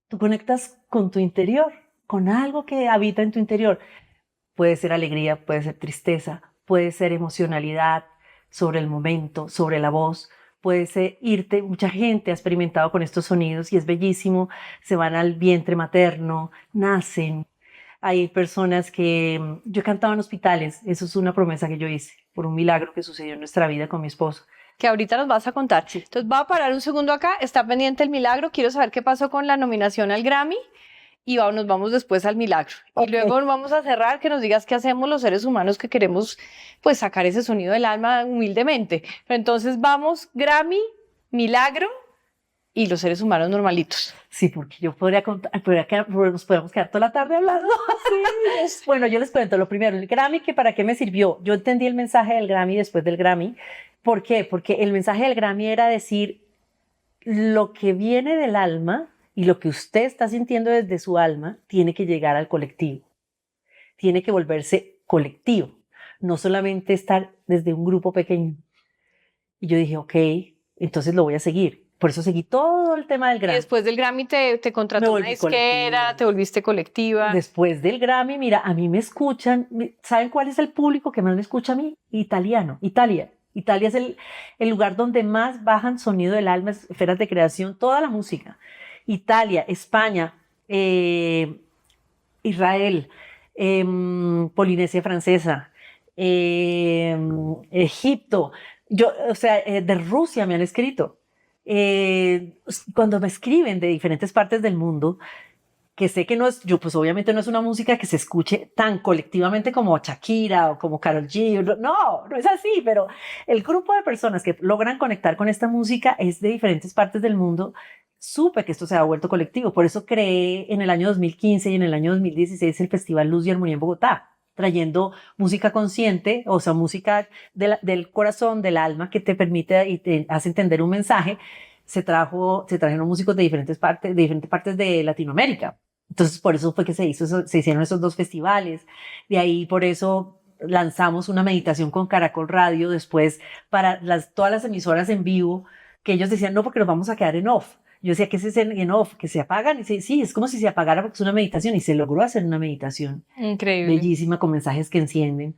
tú conectas con tu interior, con algo que habita en tu interior. Puede ser alegría, puede ser tristeza, puede ser emocionalidad sobre el momento, sobre la voz. Puede ser irte, mucha gente ha experimentado con estos sonidos y es bellísimo, se van al vientre materno, nacen. Hay personas que, yo he cantado en hospitales, eso es una promesa que yo hice, por un milagro que sucedió en nuestra vida con mi esposo. Que ahorita nos vas a contar. Sí. Entonces, voy a parar un segundo acá, está pendiente el milagro, quiero saber qué pasó con la nominación al Grammy y nos vamos después al milagro. Y luego vamos a cerrar, que nos digas qué hacemos los seres humanos que queremos pues sacar ese sonido del alma humildemente. Pero entonces vamos, Grammy, milagro y los seres humanos normalitos. Sí, porque yo podría contar, nos podemos quedar toda la tarde hablando. Sí. Bueno, yo les cuento lo primero, el Grammy, que para qué me sirvió. Yo entendí el mensaje del Grammy después del Grammy. ¿Por qué? Porque el mensaje del Grammy era decir lo que viene del alma y lo que usted está sintiendo desde su alma tiene que llegar al colectivo. Tiene que volverse colectivo, no solamente estar desde un grupo pequeño. Y yo dije, ok, entonces lo voy a seguir. Por eso seguí todo el tema del Grammy. Y después del Grammy te contrató una disquera, te volviste colectiva. Después del Grammy, mira, a mí me escuchan, ¿saben cuál es el público que más me escucha a mí? Italiano, Italia. Italia es el lugar donde más bajan sonido del alma, esferas de creación, toda la música. Italia, España, Israel, Polinesia Francesa, Egipto, de Rusia me han escrito. Cuando me escriben de diferentes partes del mundo, que sé que no es, pues obviamente no es una música que se escuche tan colectivamente como Shakira o como Karol G, no es así, pero el grupo de personas que logran conectar con esta música es de diferentes partes del mundo. Supe que esto se ha vuelto colectivo, por eso creé en el año 2015 y en el año 2016 el Festival Luz y Armonía en Bogotá, trayendo música consciente, o sea, música del corazón, del alma, que te permite y te hace entender un mensaje. Se trajeron músicos de diferentes partes de Latinoamérica. Entonces, por eso fue que se hicieron esos dos festivales. De ahí, por eso lanzamos una meditación con Caracol Radio después para todas las emisoras en vivo, que ellos decían, no, porque nos vamos a quedar en off. Yo decía, ¿qué es en off? Que se apagan. Y sí, es como si se apagara porque es una meditación. Y se logró hacer una meditación. Increíble. Bellísima, con mensajes que encienden.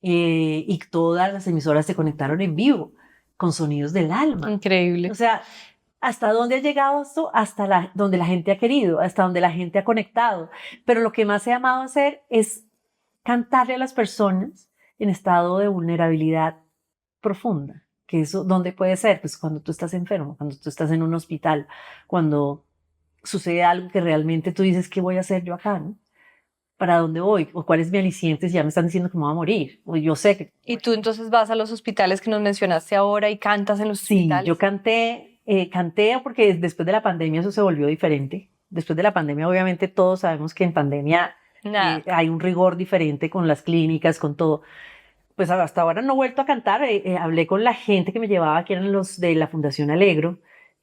Y todas las emisoras se conectaron en vivo, con sonidos del alma. Increíble. O sea, ¿hasta dónde ha llegado esto? Hasta donde la gente ha querido, hasta donde la gente ha conectado. Pero lo que más he amado hacer es cantarle a las personas en estado de vulnerabilidad profunda. Que eso, ¿dónde puede ser? Pues cuando tú estás enfermo, cuando tú estás en un hospital, cuando sucede algo que realmente tú dices, ¿qué voy a hacer yo acá, no? ¿Para dónde voy? ¿O cuál es mi aliciente si ya me están diciendo que me voy a morir? O yo sé que... ¿Y tú entonces vas a los hospitales que nos mencionaste ahora y cantas en los hospitales? Sí, yo canté porque después de la pandemia eso se volvió diferente. Después de la pandemia, obviamente, todos sabemos que en pandemia hay un rigor diferente con las clínicas, con todo. Pues hasta ahora no he vuelto a cantar. Hablé con la gente que me llevaba, que eran los de la Fundación Alegro,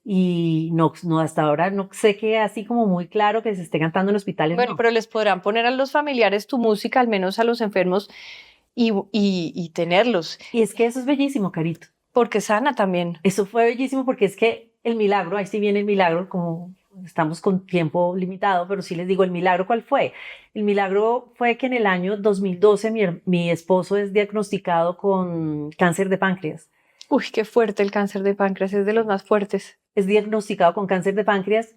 y no, hasta ahora no sé que así como muy claro que se esté cantando en hospitales. Bueno, no. Pero les podrán poner a los familiares tu música, al menos a los enfermos, y tenerlos. Y es que eso es bellísimo, Carito. Porque sana también. Eso fue bellísimo porque es que el milagro, ahí sí viene el milagro, como estamos con tiempo limitado, pero sí les digo, el milagro, ¿cuál fue? El milagro fue que en el año 2012 mi esposo es diagnosticado con cáncer de páncreas. Uy, qué fuerte el cáncer de páncreas, es de los más fuertes. Es diagnosticado con cáncer de páncreas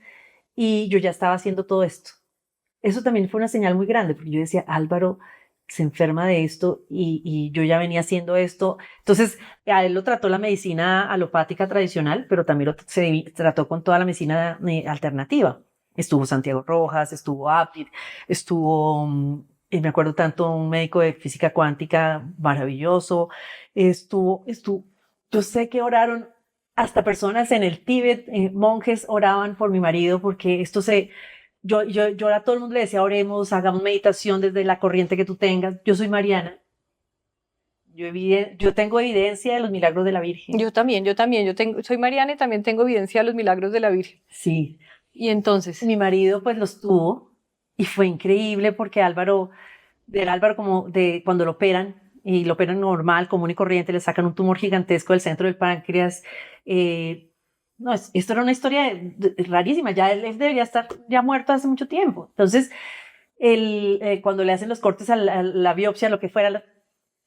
y yo ya estaba haciendo todo esto. Eso también fue una señal muy grande, porque yo decía, Álvaro se enferma de esto y yo ya venía haciendo esto. Entonces, a él lo trató la medicina alopática tradicional, pero también se trató con toda la medicina alternativa. Estuvo Santiago Rojas, estuvo Apid, estuvo, me acuerdo tanto, un médico de física cuántica maravilloso, yo sé que oraron hasta personas en el Tíbet, monjes oraban por mi marido porque yo a todo el mundo le decía, oremos, hagamos meditación desde la corriente que tú tengas. Yo soy mariana. Yo tengo evidencia de los milagros de la Virgen. Yo también. Soy mariana y también tengo evidencia de los milagros de la Virgen. Sí. Y entonces, mi marido pues los tuvo y fue increíble porque Álvaro como cuando lo operan, y lo operan normal, común y corriente, le sacan un tumor gigantesco del centro del páncreas. No, esto era una historia rarísima, ya él debería estar ya muerto hace mucho tiempo. Entonces, cuando le hacen los cortes a la biopsia, lo que fuera,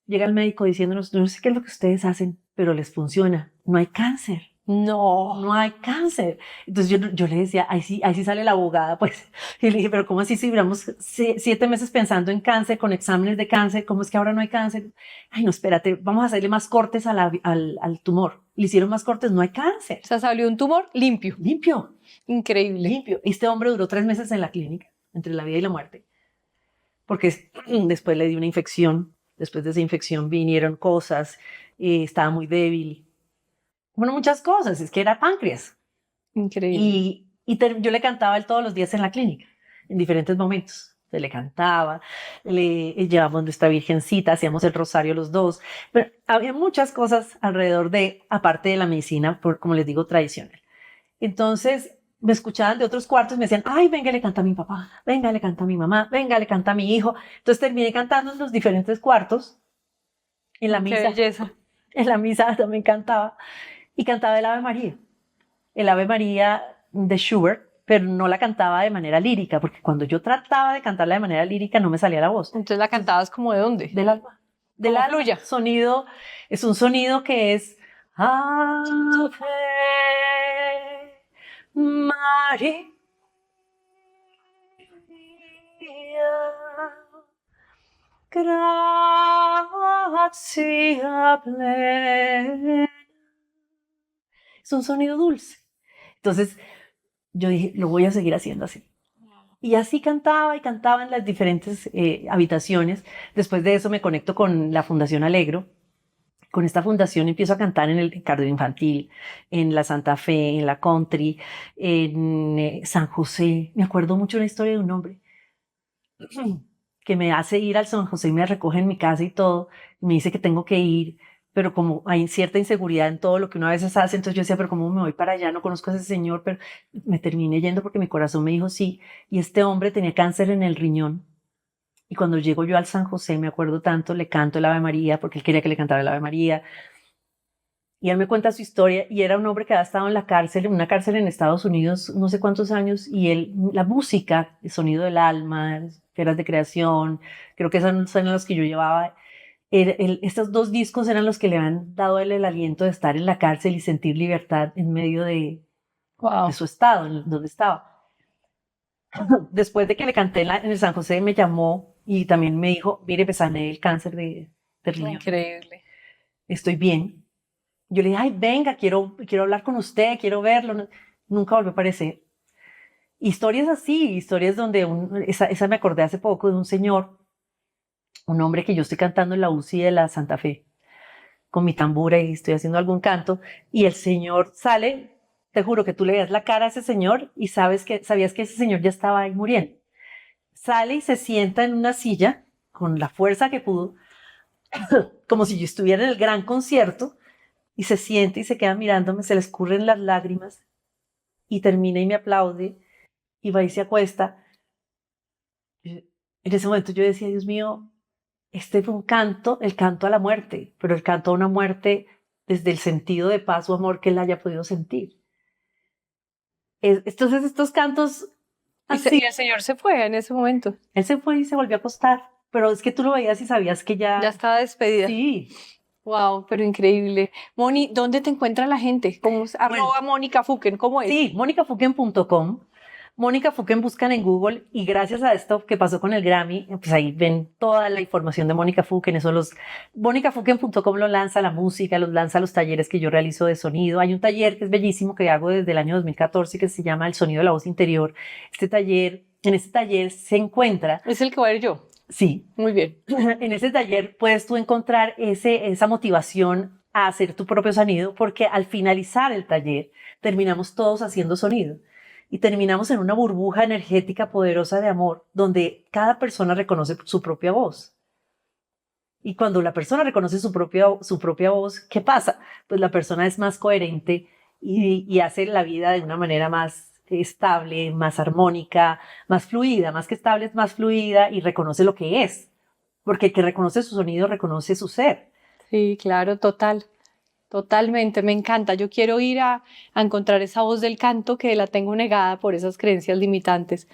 llega el médico diciéndonos, no sé qué es lo que ustedes hacen, pero les funciona, no hay cáncer. No hay cáncer. Entonces yo le decía, ahí sí sale la abogada, pues. Y le dije, pero ¿cómo así si duramos 7 meses pensando en cáncer, con exámenes de cáncer? ¿Cómo es que ahora no hay cáncer? Ay, no, espérate, vamos a hacerle más cortes al tumor. Le hicieron más cortes, no hay cáncer. O sea, salió un tumor limpio. Limpio. Increíble. limpio. Este hombre duró 3 meses en la clínica, entre la vida y la muerte, porque después le dio una infección. Después de esa infección vinieron cosas, estaba muy débil. Bueno, muchas cosas, es que era páncreas. Increíble. Yo le cantaba a él todos los días en la clínica, en diferentes momentos. Se le cantaba, le llevábamos nuestra virgencita, hacíamos el rosario los dos. Pero había muchas cosas alrededor de, aparte de la medicina, como les digo, tradicional. Entonces me escuchaban de otros cuartos y me decían, ay, venga, le canta a mi papá, venga, le canta a mi mamá, venga, le canta a mi hijo. Entonces terminé cantando en los diferentes cuartos. En la Qué misa, belleza. en la misa también cantaba. Y cantaba el Ave María. El Ave María de Schubert, pero no la cantaba de manera lírica, porque cuando yo trataba de cantarla de manera lírica no me salía la voz. Entonces la cantabas como de dónde? Del alma. Del Como alma. fluya. Sonido, es un sonido que es Ave María, gracia plena. Es un sonido dulce. Entonces yo dije, lo voy a seguir haciendo así. Y así cantaba y cantaba en las diferentes habitaciones. Después de eso me conecto con la Fundación Alegro. Con esta fundación empiezo a cantar en el cardio infantil, en la Santa Fe, en la Country, en San José. Me acuerdo mucho una historia de un hombre que me hace ir al San José y me recoge en mi casa y todo. Y me dice que tengo que ir, pero como hay cierta inseguridad en todo lo que uno a veces hace, entonces yo decía, pero ¿cómo me voy para allá? No conozco a ese señor, pero me terminé yendo porque mi corazón me dijo sí. Y este hombre tenía cáncer en el riñón. Y cuando llego yo al San José, me acuerdo tanto, le canto el Ave María, porque él quería que le cantara el Ave María. Y él me cuenta su historia, y era un hombre que había estado en la cárcel, en una cárcel en Estados Unidos, no sé cuántos años, y él, la música, el sonido del alma, eras de creación, creo que esos eran los que yo llevaba. Estos 2 discos eran los que le han dado a él el aliento de estar en la cárcel y sentir libertad en medio de su estado, en donde estaba. Después de que le canté en el San José, me llamó y también me dijo, mire, me sané el cáncer de riñón. Increíble. Estoy bien. Yo le dije, ay, venga, quiero hablar con usted, quiero verlo. Nunca volvió a aparecer. Historias así, historias donde, esa me acordé hace poco de un señor, un hombre que yo estoy cantando en la UCI de la Santa Fe, con mi tambura y estoy haciendo algún canto, y el señor sale, te juro que tú le ves la cara a ese señor y sabías que ese señor ya estaba ahí muriendo. Sale y se sienta en una silla con la fuerza que pudo, como si yo estuviera en el gran concierto, y se siente y se queda mirándome, se le escurren las lágrimas y termina y me aplaude y va y se acuesta. En ese momento yo decía, Dios mío, este fue un canto, el canto a la muerte, pero el canto a una muerte desde el sentido de paz o amor que él haya podido sentir. Entonces estos cantos así. Y el señor se fue en ese momento. Él se fue y se volvió a acostar, pero es que tú lo veías y sabías que ya estaba despedida. Sí. Wow, pero increíble. Moni, ¿dónde te encuentra la gente? ¿Cómo es? Arroba Mónica Fuquen, ¿cómo es? Sí, monicafuquen.com. Mónica Fuquen buscan en Google y gracias a esto que pasó con el Grammy, pues ahí ven toda la información de Mónica Fuquen. Monicafuquen.com lo lanza la música, los lanza los talleres que yo realizo de sonido. Hay un taller que es bellísimo que hago desde el año 2014 que se llama El Sonido de la Voz Interior. En este taller se encuentra... ¿Es el que voy a ir yo? Sí. Muy bien. En ese taller puedes tú encontrar esa motivación a hacer tu propio sonido, porque al finalizar el taller terminamos todos haciendo sonido y terminamos en una burbuja energética poderosa de amor donde cada persona reconoce su propia voz. Y cuando la persona reconoce su propia voz, ¿qué pasa? Pues la persona es más coherente y hace la vida de una manera más estable, más armónica, más fluida. Más que estable, es más fluida y reconoce lo que es. Porque el que reconoce su sonido, reconoce su ser. Sí, claro, totalmente, me encanta. Yo quiero ir a encontrar esa voz del canto que la tengo negada por esas creencias limitantes.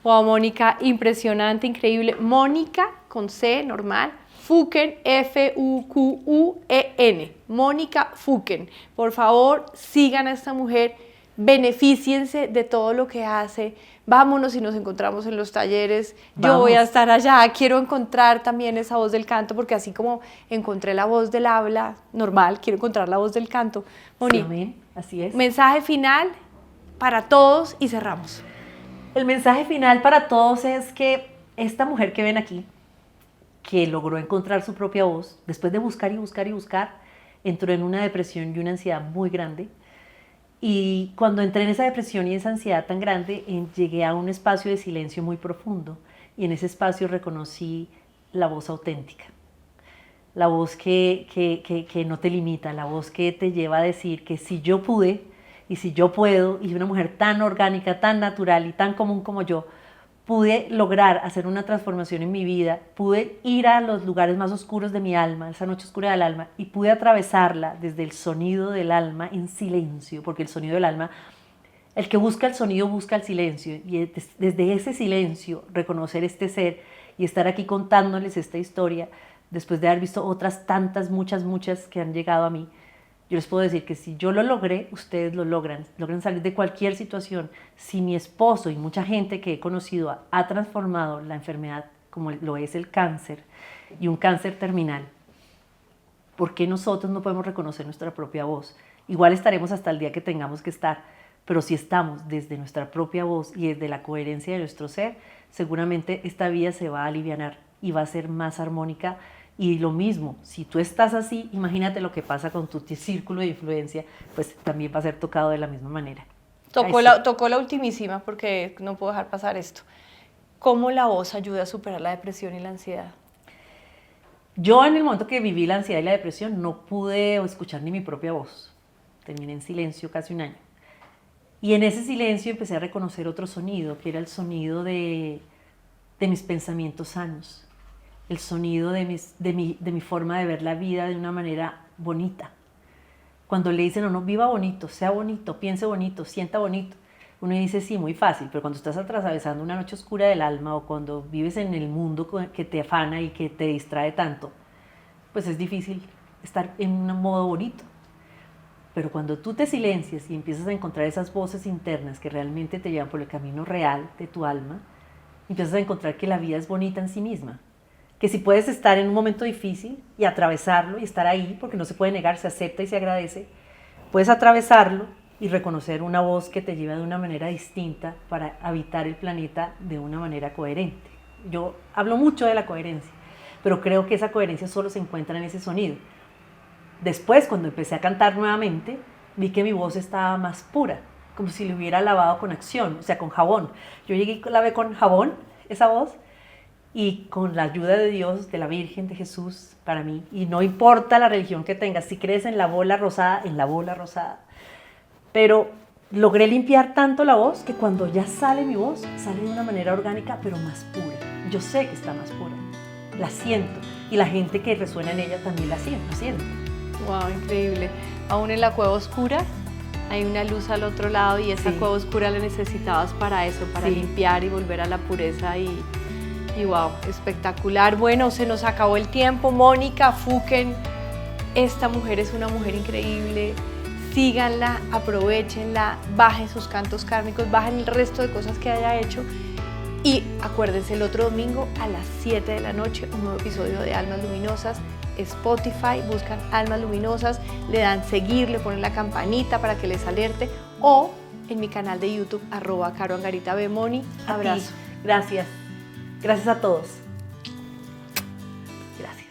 Wow, Mónica, impresionante, increíble. Mónica, con C, normal. Fuquen, F-U-Q-U-E-N. Mónica Fuquen. Por favor, sigan a esta mujer, beneficiense de todo lo que hace. Vámonos y nos encontramos en los talleres. Yo voy a estar allá. Quiero encontrar también esa voz del canto, porque así como encontré la voz del habla normal, quiero encontrar la voz del canto. Moni, sí, así es. Mensaje final para todos y cerramos. El mensaje final para todos es que esta mujer que ven aquí, que logró encontrar su propia voz, después de buscar y buscar y buscar, entró en una depresión y una ansiedad muy grande. Y cuando entré en esa depresión y esa ansiedad tan grande, llegué a un espacio de silencio muy profundo. Y en ese espacio reconocí la voz auténtica. La voz que no te limita, la voz que te lleva a decir que si yo pude y si yo puedo, y una mujer tan orgánica, tan natural y tan común como yo, pude lograr hacer una transformación en mi vida, pude ir a los lugares más oscuros de mi alma, esa noche oscura del alma, y pude atravesarla desde el sonido del alma en silencio, porque el sonido del alma, el que busca el sonido busca el silencio, y desde ese silencio reconocer este ser y estar aquí contándoles esta historia, después de haber visto otras tantas, muchas que han llegado a mí, yo les puedo decir que si yo lo logré, ustedes lo logran salir de cualquier situación. Si mi esposo y mucha gente que he conocido ha transformado la enfermedad como lo es el cáncer, y un cáncer terminal, ¿por qué nosotros no podemos reconocer nuestra propia voz? Igual estaremos hasta el día que tengamos que estar, pero si estamos desde nuestra propia voz y desde la coherencia de nuestro ser, seguramente esta vida se va a alivianar y va a ser más armónica. Y lo mismo, si tú estás así, imagínate lo que pasa con tu círculo de influencia, pues también va a ser tocado de la misma manera. Tocó la ultimísima porque no puedo dejar pasar esto. ¿Cómo la voz ayuda a superar la depresión y la ansiedad? Yo en el momento que viví la ansiedad y la depresión no pude escuchar ni mi propia voz. Terminé en silencio casi un año. Y en ese silencio empecé a reconocer otro sonido, que era el sonido de mis pensamientos sanos. El sonido de mi forma de ver la vida de una manera bonita. Cuando le dicen a uno, viva bonito, sea bonito, piense bonito, sienta bonito, uno dice, sí, muy fácil, pero cuando estás atravesando una noche oscura del alma o cuando vives en el mundo que te afana y que te distrae tanto, pues es difícil estar en un modo bonito. Pero cuando tú te silencias y empiezas a encontrar esas voces internas que realmente te llevan por el camino real de tu alma, empiezas a encontrar que la vida es bonita en sí misma. Que si puedes estar en un momento difícil y atravesarlo y estar ahí, porque no se puede negar, se acepta y se agradece, puedes atravesarlo y reconocer una voz que te lleva de una manera distinta para habitar el planeta de una manera coherente. Yo hablo mucho de la coherencia, pero creo que esa coherencia solo se encuentra en ese sonido. Después, cuando empecé a cantar nuevamente, vi que mi voz estaba más pura, como si lo hubiera lavado con acción, o sea, con jabón. Yo llegué y lavé con jabón esa voz, y con la ayuda de Dios, de la Virgen, de Jesús, para mí, y no importa la religión que tengas, si crees en la bola rosada, pero logré limpiar tanto la voz que cuando ya sale mi voz, sale de una manera orgánica, pero más pura. Yo sé que está más pura, la siento, y la gente que resuena en ella también la siente. Wow, increíble. Aún en la cueva oscura hay una luz al otro lado y esa cueva oscura la necesitabas para eso, para limpiar y volver a la pureza y wow, espectacular. Bueno, se nos acabó el tiempo. Mónica Fuken, esta mujer es una mujer increíble. Síganla, aprovechenla, bajen sus cantos kármicos, bajen el resto de cosas que haya hecho. Y acuérdense, el otro domingo a las 7 de la noche, un nuevo episodio de Almas Luminosas. Spotify, buscan Almas Luminosas, le dan seguir, le ponen la campanita para que les alerte, o en mi canal de YouTube, @CaroAngaritabMoni. Abrazo. Gracias. Gracias a todos. Gracias.